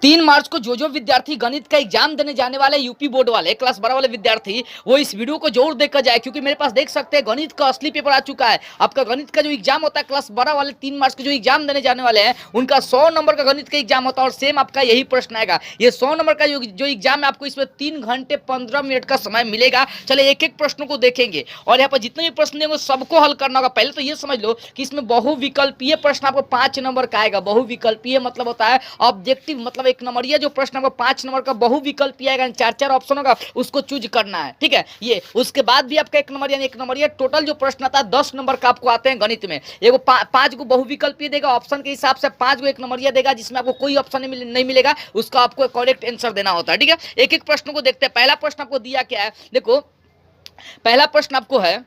3 मार्च को जो विद्यार्थी गणित का एग्जाम देने जाने वाले यूपी बोर्ड वाले क्लास 12 वाले विद्यार्थी वो इस वीडियो को जरूर देखकर जाए, क्योंकि मेरे पास देख सकते हैं गणित का असली पेपर आ चुका है। आपका गणित का जो एग्जाम होता है क्लास 12 वाले 3 मार्च को जो एग्जाम देने जाने वाले हैं उनका 100 नंबर का गणित का एग्जाम होता है और सेम आपका यही प्रश्न आएगा। ये 100 नंबर का जो एग्जाम है आपको इसमें 3 घंटे 15 मिनट का समय मिलेगा। चले एक एक प्रश्नों को देखेंगे और यहाँ पर जितने भी प्रश्न देंगे सबको हल करना होगा। पहले तो ये समझ लो कि इसमें बहुविकल्पीय प्रश्न आपको 5 नंबर का आएगा। बहुविकल्पीय मतलब होता है ऑब्जेक्टिव, मतलब एक नंबरिया जो प्रश्न आपको 5 नंबर का बहुविकल्पीय आएगा, 4-4 ऑप्शन होगा, उसको चूज करना है। ठीक है, ये उसके बाद भी आपका एक नंबरिया टोटल जो प्रश्न आता है 10 नंबर का आपको आते हैं गणित में। एगो 5 को बहुविकल्पीय देगा, ऑप्शन के हिसाब से 5 को एक नंबरिया देगा, जिसमें आपको कोई ऑप्शन नहीं मिलेगा, उसका आपको करेक्ट आंसर देना होता है। ठीक है, एक एक प्रश्न को देखते हैं। पहला प्रश्न आपको दिया क्या है, देखो पहला प्रश्न आपको है,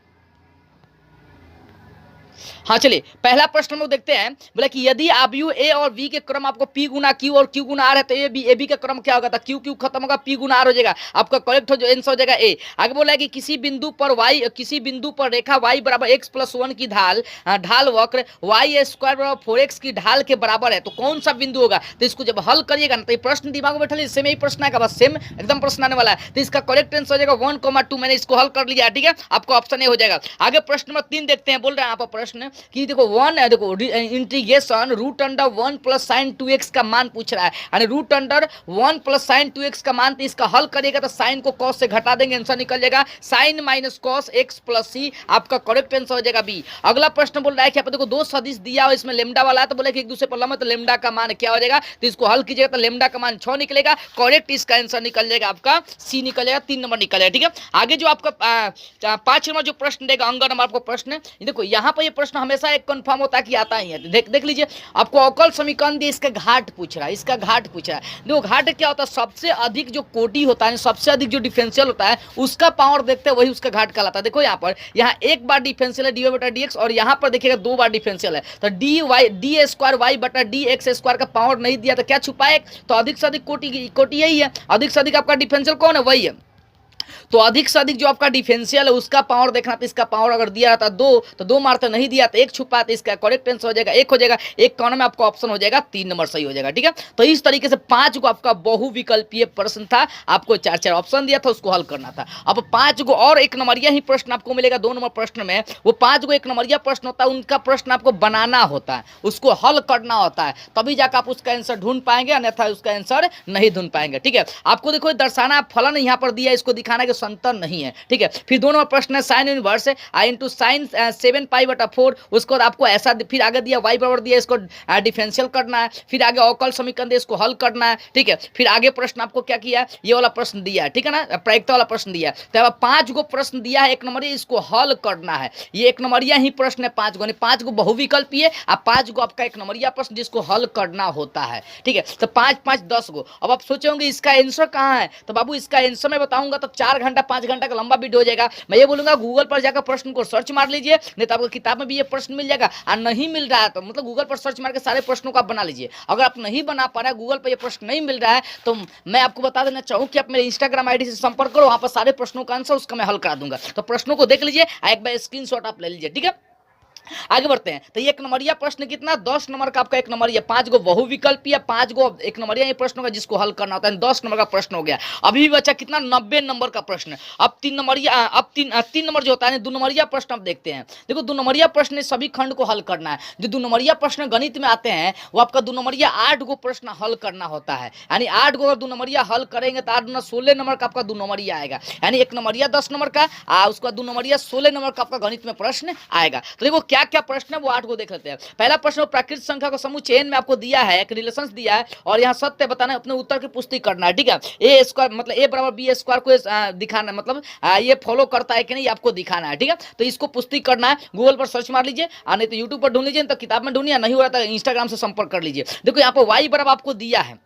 हाँ चलिए पहला प्रश्न हम लोग देखते हैं। बोला कि यदि आव्यूह ए और बी के क्रम आपको पी गुना क्यू और क्यू गुना आर है तो ए बी का क्रम क्या होगा, तो क्यू क्यू खत्म होगा, पी गुना आर हो जाएगा, आपका करेक्ट हो जो आंसर हो जाएगा ए। आगे बोला है कि किसी बिंदु पर रेखा y बराबर x + 1 की ढाल वक्र y² बराबर 4x की ढाल के बराबर है, तो कौन सा बिंदु होगा। तो इसको जब हल करिएगा ना तो ये प्रश्न दिमाग में बैठा लीजिए, सेम यही प्रश्न आएगा, बस सेम एकदम प्रश्न आने वाला है। तो इसका करेक्ट आंसर हो जाएगा 1,2। मैंने इसको हल कर लिया, ठीक है, आपको ऑप्शन ए हो जाएगा। आगे प्रश्न नंबर 3 देखते हैं। बोल रहे हैं यहाँ पर प्रश्न कि देखो इंटीग्रेशन √1 + sin 2x का मान पूछ रहा है, यानी √1 + sin 2x का मान, तो इसका हल करिएगा तो साइन को cos से घटा देंगे, आंसर निकल जाएगा sin - cos x + c, आपका करेक्ट आंसर हो जाएगा बी। अगला प्रश्न बोल रहा है कि आप देखो दो सदिश दिया और इसमें लेमडा वाला है, तो बोले कि एक दूसरे पर लंब है, तो लेमडा का मान क्या हो जाएगा, तो इसको हल कीजिएगा तो लेमडा का मान 6 निकलेगा, करेक्ट इसका आंसर निकल जाएगा आपका सी निकल जाएगा, 3 नंबर निकल जाएगा। ठीक है, आगे जो आपका 5 नंबर जो प्रश्न देगा अंग नंबर आपको प्रश्न, देखो यहाँ पर ये प्रश्न हमेशा एक कंफर्म होता है कि आता ही है। देख लीजिए, आपको अवकल समीकरण दिए, इसका घाट पूछ रहा है, इसका घाट पूछ रहा है। देखो घाट क्या होता है, सबसे अधिक जो कोटि होता है, सबसे अधिक जो डिफरेंशियल होता है उसका पावर देखते हैं, वही उसका घाट कहलाता है। देखो यहाँ पर एक बार डिफरेंशियल है dy/dx और यहाँ पर देखिएगा 2 बार डिफरेंशियल है, तो d² y/dx² का पावर नहीं दिया तो क्या छुपाए, तो अधिक से अधिक कोटि यही है, अधिक से अधिक आपका डिफरेंशियल कौन है, वही है। तो अधिक से अधिक जो आपका डिफरेंशियल है उसका पावर देखना, तो इसका पावर अगर दिया रहता 2 तो 2 मारते नहीं दिया तो 1 छुपा, तो इसका करेक्ट आंसर हो जाएगा 1 हो जाएगा। एक कॉर्नर में आपका ऑप्शन हो जाएगा 3 नंबर सही हो जाएगा। ठीक है, तो इस तरीके से 5 को आपका बहुविकल्पीय प्रश्न था, आपको 4-4 ऑप्शन दिया था, उसको हल करना था। अब 5 को और एक नंबरिया ही प्रश्न आपको मिलेगा 2 नंबर प्रश्न में, वो 5 को एक नंबरिया प्रश्न होता है, उनका प्रश्न आपको बनाना होता है, उसको हल करना होता है, तभी जाकर आप उसका आंसर ढूंढ पाएंगे, अन्यथा उसका आंसर नहीं ढूंढ पाएंगे। ठीक है, आपको देखो दर्शाना फलन यहाँ पर दिया, इसको दिखाना कि संतर नहीं है। ठीक है, फिर 2 नंबर प्रश्न है sine inverse I into sine 7π/4, उसको आपको ऐसा फिर आगे दिया y बराबर दिया, इसको डिफरेंशियल करना है, फिर आगे अवकल समीकरण दिया, इसको हल करना है। ठीक है, फिर आगे प्रश्न आपको क्या किया है, ये वाला प्रश्न दिया है, ठीक है ना, प्रायिकता वाला प्रश्न दिया है। तो 5 को प्रश्न दिया है एक नंबरिया, इसको हल करना है, ये एक नंबरिया ही प्रश्न है 5 को, 5 को बहुविकल्पीय और 5 को आपका एक नंबरिया प्रश्न जिसको हल करना होता है। ठीक है, तो 5 5 10 को। अब आप सोचेंगे इसका आंसर कहाँ है, तो बाबू इसका आंसर मैं बताऊंगा तो 4 घंटा 5 घंटा का लंबा वीडियो हो जाएगा। मैं ये बोलूंगा गूगल पर जाकर प्रश्न को सर्च मार लीजिए, नहीं तो आपको किताब में भी ये प्रश्न मिल जाएगा, और नहीं मिल रहा है तो मतलब गूगल पर सर्च मार के सारे प्रश्नों को आप बना लीजिए। अगर आप नहीं बना पा रहे हैं, गूगल पर ये प्रश्न नहीं मिल रहा है, तो मैं आपको बता देना चाहूँ कि आप मेरे इंस्टाग्राम आईडी से संपर्क करो, वहां पर सारे प्रश्नों का आंसर उसका मैं हल करा दूंगा। तो प्रश्नों को देख लीजिए, एक बार स्क्रीनशॉट आप ले लीजिए। ठीक है, आगे बढ़ते हैं। तो एक नंबरिया प्रश्न कितना, 10 नंबर का आपका एक नंबरिया, 5 को बहुविकल्पीय, 5 को एक नंबरिया ये प्रश्न होगा जिसको हल करना होता है, 10 नंबर का प्रश्न हो गया। अभी भी बचा कितना, 90 नंबर का प्रश्न। अब 3 नंबर जो होता है 2 नंबरिया प्रश्न आप देखते हैं। देखो 2 नंबरिया प्रश्न सभी खंड को हल करना है। जो 2 नंबरिया प्रश्न गणित में आते हैं वो आपका 2 नंबरिया 8 को प्रश्न हल करना होता है, यानी 8 को अगर 2 नंबरिया हल करेंगे तो 8 16 नंबर का आपका 2 नंबरिया आएगा, यानी एक नंबरिया 10 नंबर का, उसका 2 नंबरिया 16 नंबर का आपका गणित में प्रश्न आएगा। तो देखो क्या क्या प्रश्न है वो 8 को देख लेते हैं। पहला प्रश्न प्राकृतिक संख्या का समूह चेन में आपको दिया है, एक रिलेशंस दिया है और यहाँ सत्य बताना है, अपने उत्तर की पुष्टि करना है। ठीक है, a² मतलब a बराबर b² को दिखाना, मतलब ये फॉलो करता है कि नहीं आपको दिखाना है। ठीक है, तो इसको पुष्टि करना है, गूगल पर सर्च मार लीजिए, नहीं तो यूट्यूब पर ढूंढ लीजिए, तो किताब में ढूंढिए, नहीं हो रहा था इंस्टाग्राम से संपर्क कर लीजिए। देखो यहाँ पर y बराबर आपको दिया है,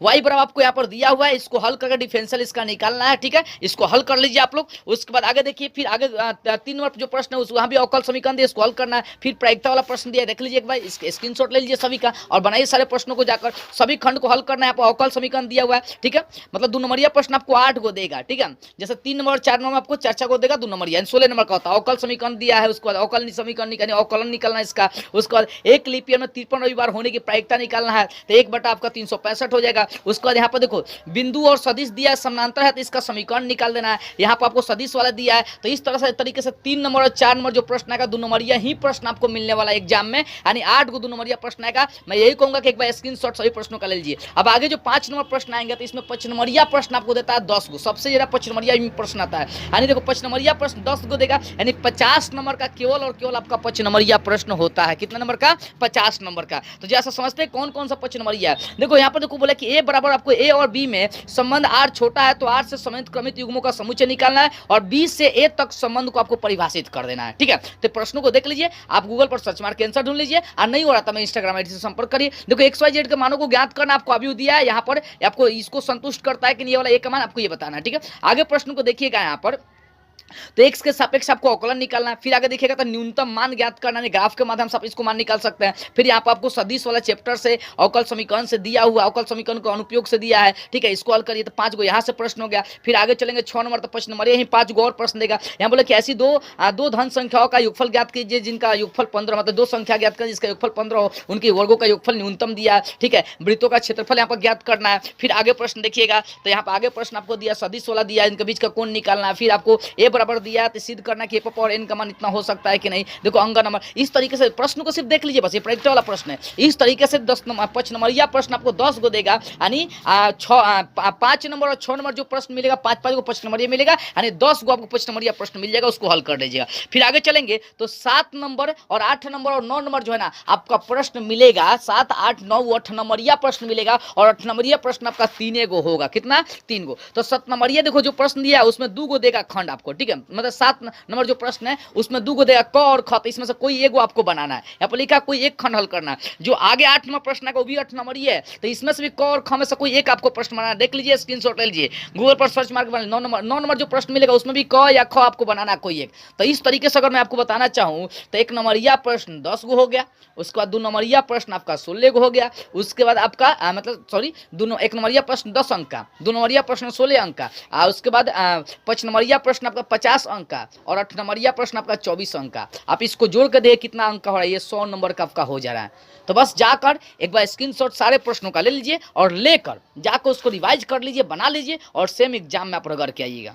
y बराबर आपको यहाँ पर दिया हुआ है, इसको हल करके डिफरेंशियल इसका निकालना है। ठीक है, इसको हल कर लीजिए आप लोग। उसके बाद आगे देखिए, फिर आगे 3 नंबर जो प्रश्न है वहाँ भी अवकल समीकरण दिया, इसको हल करना है। फिर प्रायिकता वाला प्रश्न दिया, देख लीजिए एक बार, स्क्रीनशॉट ले लीजिए सभी का और बनाइए सारे प्रश्नों को, जाकर सभी खंड को हल करना है। आपको अवकल समीकरण दिया हुआ है। ठीक है, मतलब 2 नंबरिया प्रश्न आपको 8 को देगा। ठीक है, जैसे 3 नंबर 4 नंबर आपको 4 को देगा, 2 नंबरिया 16 नंबर का होता है। अवकल समीकरण दिया है, उसके बाद अवकल समीकरण निकालना, अवकलन निकालना इसका। उसके बाद एक लीप ईयर में 53 रविवार होने की प्रायिकता निकालना है, तो 1/आपका 365 हो हो जाएगा। उसके बाद यहाँ पर देखो बिंदु और सदिश दिया है, समानांतर है तो इसका समीकरण निकाल देना है। यहाँ पर आपको सदिश वाला दिया है, तो इस तरह से तरीके से 3 नंबर और 4 नंबर जो प्रश्न आएगा 2 नंबरिया ही प्रश्न आपको मिलने वाला एग्जाम में, यानी 8 को 2 नंबरिया प्रश्न आएगा। मैं यही कहूंगा कि एक बार स्क्रीनशॉट सभी प्रश्नों का ले लीजिए। अब आगे जो 5 नंबर प्रश्न आएंगे तो इसमें 5 नंबरिया प्रश्न आपको देता है 10 को, सबसे ज्यादा 5 नंबरिया प्रश्न आता है, यानी देखो 5 नंबरिया प्रश्न 10 को देगा, यानी 50 नंबर का केवल और केवल आपका 5 नंबरिया प्रश्न होता है। कितना नंबर का? 50 नंबर का। तो जैसा समझते हैं कौन कौन सा 5 नंबरिया है। देखो यहाँ पर देखो बोला कि ए बराबर आपको ए और बी में संबंध आर छोटा है तो आर से संबंधित क्रमित युग्मों का समुच्चय निकालना है और बी से ए तक संबंध को आपको परिभाषित कर देना है। ठीक है, तो प्रश्नों को देख लीजिए, आप गूगल पर सर्च मार के आंसर ढूंढ लीजिए, और नहीं हो रहा था मैं इंस्टाग्राम आईडी से संपर्क करिए। देखो XYZ के मानों को ज्ञात करना आपको अभी दिया है, यहाँ पर आपको इसको संतुष्ट करता है कि नहीं, ये वाला ए का मान आपको ये बताना है। ठीक है, आगे प्रश्न को देखिएगा यहाँ पर, तो x के सापेक्ष आपको अवकलन निकालना है। फिर आगे देखिएगा तो न्यूनतम मान ज्ञात करना है, ग्राफ के माध्यम से आप इसको मान निकाल सकते हैं। फिर यहाँ पर आपको सदिश वाला चैप्टर से अवकल समीकरण से दिया हुआ, अवकल समीकरण को अनुपयोग से दिया है। ठीक है, इसको हल करिए तो 5 गो यहाँ से प्रश्न हो गया। फिर आगे चलेंगे 6 नंबर तो 5 नंबर यही 5 गो और प्रश्न देगा। यहाँ बोले कि ऐसी दो धन संख्याओं का योगफल ज्ञात कीजिए जिनका योगफल 15, मतलब 2 संख्या ज्ञात करें जिसका योगफल 15 हो, उनके वर्गों का योगफल न्यूनतम दिया है। ठीक है, वृत्तों का क्षेत्रफल यहाँ पर ज्ञात करना है। फिर आगे प्रश्न देखिएगा तो यहाँ पर आगे प्रश्न आपको दिया सदिश वाला दिया है, इनके बीच का कोण निकालना है। फिर आपको ए बराबर दिया है सिद्ध करना कि पावर n का मान इतना हो सकता है कि नहीं। देखो अंक नंबर इस तरीके से प्रश्न को सिर्फ देख लीजिए, बस ये प्रैक्टिकल वाला प्रश्न है। इस तरीके से 10 नंबर 5 नंबर या प्रश्न आपको 10 को देगा, यानी 5 नंबर और 6 नंबर जो प्रश्न मिलेगा 5 को 5 नंबर ये मिलेगा, यानी 10 को आपको 5 नंबर या प्रश्न मिल जाएगा, उसको हल कर लीजिएगा। फिर आगे चलेंगे तो 7 नंबर और 8 नंबर और 9 नंबर जो है ना आपका प्रश्न मिलेगा, 7 8 9 8 नंबर या प्रश्न मिलेगा, और 8 नंबर या प्रश्न आपका 3 गो होगा। कितना? 3 गो। तो 7 नंबर ये देखो जो प्रश्न दिया है उसमें 2 गो देगा खंड आपको। ठीक है, मतलब 7 नंबर जो प्रश्न है उसमें 2 गो देगा क और ख, तो इसमें से कोई एक गो आपको बनाना है। यहाँ पर लिखा कोई एक खंड हल करना है। जो आगे 8 नंबर प्रश्न है वो भी 8 नंबर ही है, तो इसमें से भी क और ख में से कोई एक आपको प्रश्न बनाना है। देख लीजिए, स्क्रीनशॉट ले लीजिए, गूगल पर सर्च मार के 9 नंबर जो प्रश्न मिलेगा उसमें भी क या ख आपको बनाना है कोई एक। तो इस तरीके से अगर मैं आपको बताना चाहूँ तो 1 नंबरिया प्रश्न 10 गो हो गया, उसके बाद 2 नंबरिया प्रश्न आपका 16 गो हो गया, उसके बाद आपका मतलब सॉरी 1 नंबरिया प्रश्न 10 अंक का, 2 नंबरिया प्रश्न 16 अंक का, उसके बाद 5 नंबरिया प्रश्न आपका 50 अंक का, और 8 नंबरिया प्रश्न आपका 24 अंक का। आप इसको जोड़ कर देखिए कितना अंक का हो रहा है, ये 100 नंबर का आपका हो जा रहा है। तो बस जाकर एक बार स्क्रीनशॉट सारे प्रश्नों का ले लीजिए और लेकर जाकर उसको रिवाइज कर लीजिए, बना लीजिए और सेम एग्जाम में आप रगड़ के आइएगा।